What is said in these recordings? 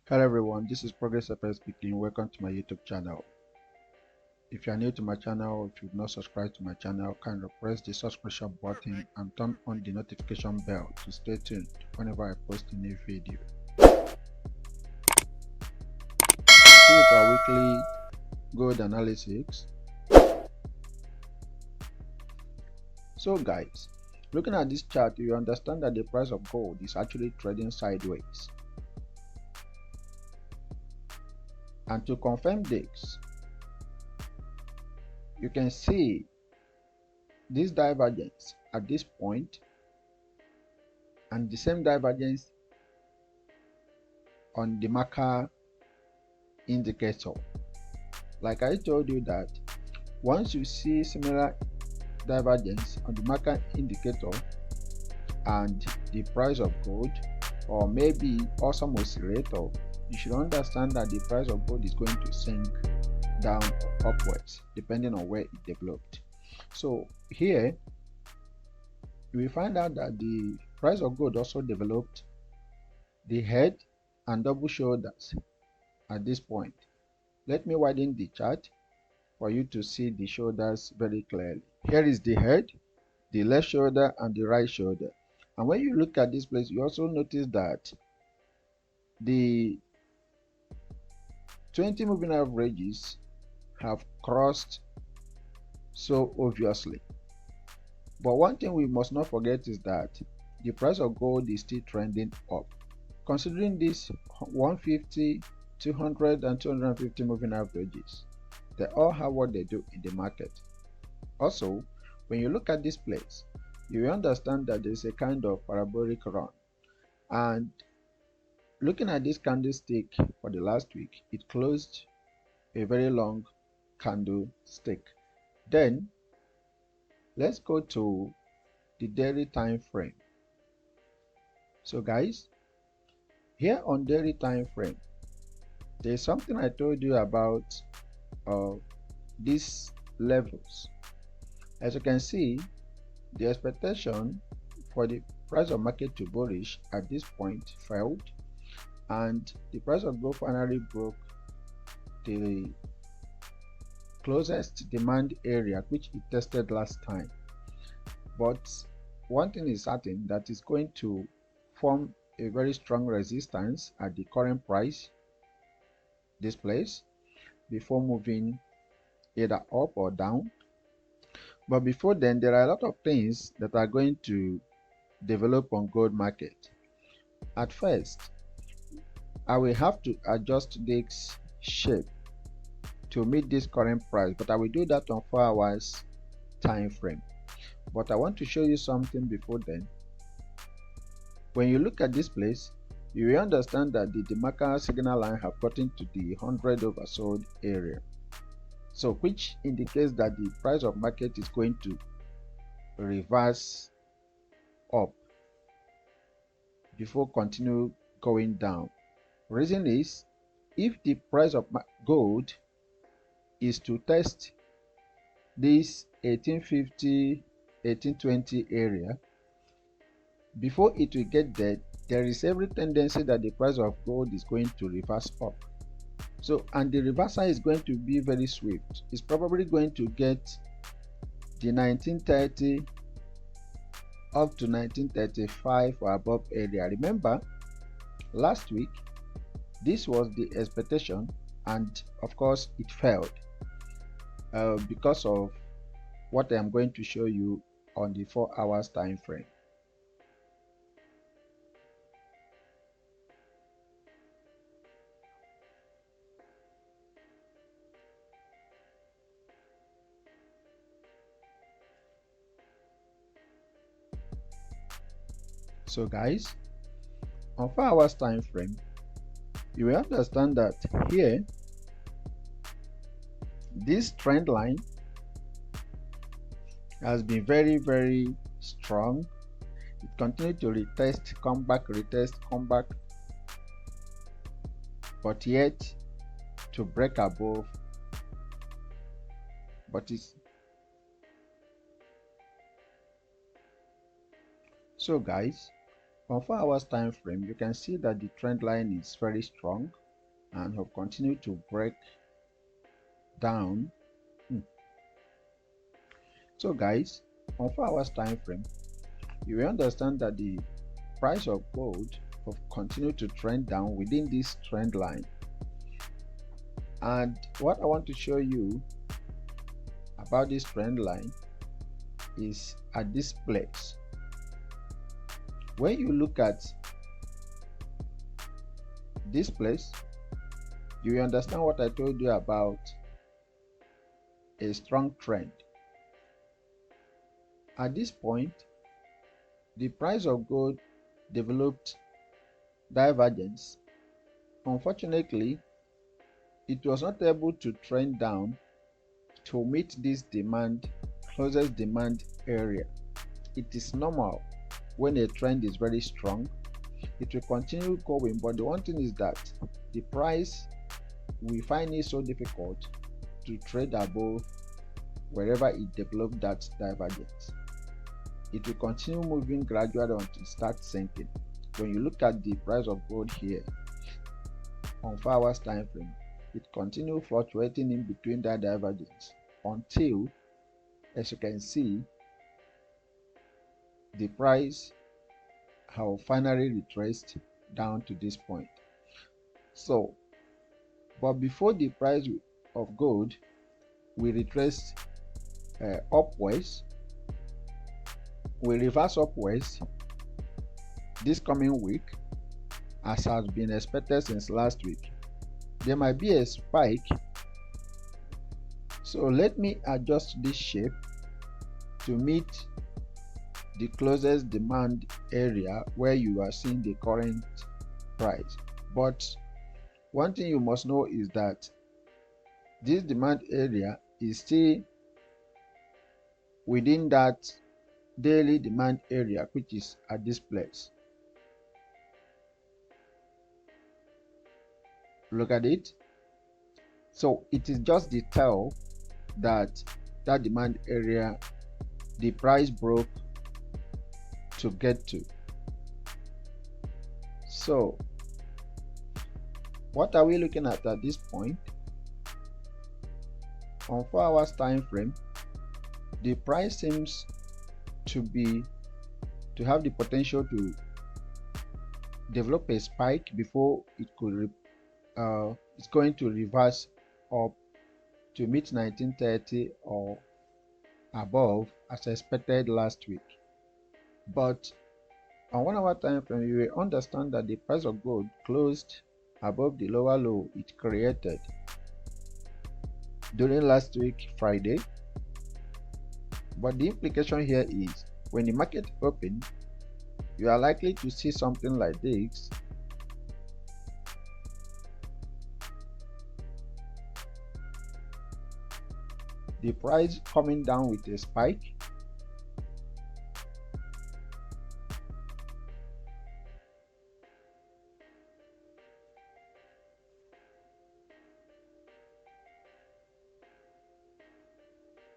Hello everyone, this is Progress FX speaking. Welcome to my YouTube channel. If you are new to my channel, if you've not subscribed to my channel, kindly press the subscription button and turn on the notification bell to stay tuned whenever I post a new video. See with our weekly gold analysis. So guys, looking at this chart, you understand that the price of gold is actually trading sideways. And to confirm this, you can see this divergence at this point and the same divergence on the marker indicator. Like I told you that once you see similar divergence on the marker indicator and the price of gold, or maybe awesome oscillator, you should understand that the price of gold is going to sink down or upwards depending on where it developed. So here we find out that the price of gold also developed the head and double shoulders at this point. Let me widen the chart for you to see the shoulders very clearly. Here is the head, the left shoulder and the right shoulder. And when you look at this place, you also notice that the 20 moving averages have crossed so obviously. But one thing we must not forget is that the price of gold is still trending up. Considering this 150, 200 and 250 moving averages, they all have what they do in the market. Also, when you look at this place, you will understand that there is a kind of parabolic run. And looking at this candlestick for the last week, it closed a very long candlestick. Then let's go to the daily time frame. So guys, here on daily time frame, there's something I told you about these levels. As you can see, the expectation for the price of market to bullish at this point failed, and the price of gold finally broke the closest demand area which it tested last time. But one thing is certain, that is going to form a very strong resistance at the current price, this place, before moving either up or down. But before then, there are a lot of things that are going to develop on gold market. At first, I will have to adjust this shape to meet this current price, but I will do that on 4 hours time frame. But I want to show you something before then. When you look at this place, you will understand that the marker signal line have gotten to the 100 oversold area, so which indicates that the price of market is going to reverse up before continue going down. Reason is, if the price of gold is to test this 1850 1820 area, before it will get there, there is every tendency that the price of gold is going to reverse up. So, and the reversal is going to be very swift. It's probably going to get the 1930 up to 1935 or above area. Remember, last week this was the expectation, and of course it failed because of what I am going to show you on the 4 hours time frame. So guys, on 4 hours time frame, you will understand that here this trend line has been very strong. It continued to retest, come back, retest, come back, but yet to break above. But it's so guys, On 4 hours time frame, you can see that the trend line is very strong and have continued to break down. So guys, on 4 hours time frame, you will understand that the price of gold have continued to trend down within this trend line. And what I want to show you about this trend line is at this place. When you look at this place, you will understand what I told you about a strong trend. At this point, the price of gold developed divergence. Unfortunately, it was not able to trend down to meet this closest demand area. It is normal when a trend is very strong, it will continue going, but the one thing is that the price, we find it so difficult to trade above wherever it developed that divergence. It will continue moving gradually until it starts sinking. When you look at the price of gold here on 4 hours time frame, it continues fluctuating in between that divergence until, as you can see, the price have finally retraced down to this point. So, but before the price of gold will retrace upwards, will reverse upwards this coming week, as has been expected since last week, there might be a spike. So let me adjust this shape to meet the closest demand area where you are seeing the current price. But one thing you must know is that this demand area is still within that daily demand area, which is at this place. Look at it. So it is just the tail that demand area the price broke to get to. So what are we looking at this point? On 4 hours time frame, the price seems to have the potential to develop a spike before it could it's going to reverse up to meet 1930 or above as expected last week. But on 1 hour time frame, you will understand that the price of gold closed above the lower low it created during last week Friday. But the implication here is when the market opens, you are likely to see something like this. The price coming down with a spike,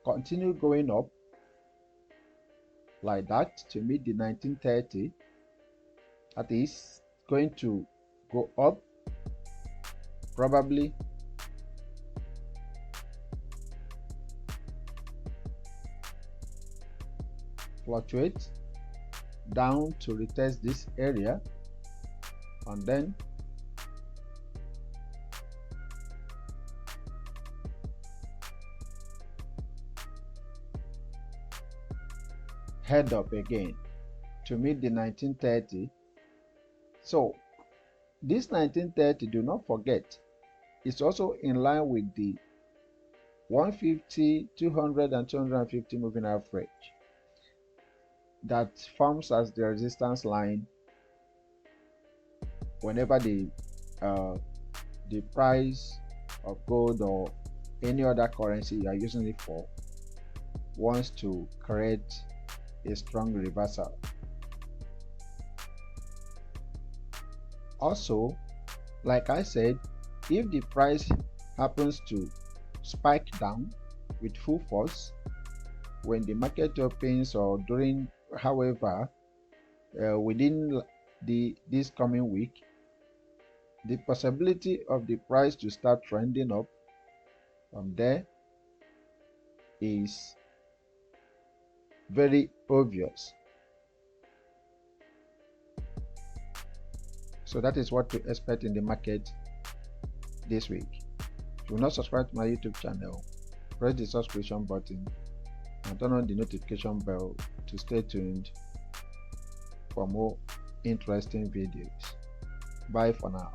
continue going up like that to meet the 1930. That is going to go up, probably fluctuate down to retest this area, and then head up again to meet the 1930. So this 1930, do not forget, is also in line with the 150, 200 and 250 moving average that forms as the resistance line whenever the price of gold or any other currency you are using it for wants to create a strong reversal. Also, like I said, if the price happens to spike down with full force when the market opens or during, however, within this coming week, the possibility of the price to start trending up from there is very obvious. So that is what to expect in the market this week. If you're not subscribed to my YouTube channel, press the subscription button and turn on the notification bell to stay tuned for more interesting videos. Bye for now.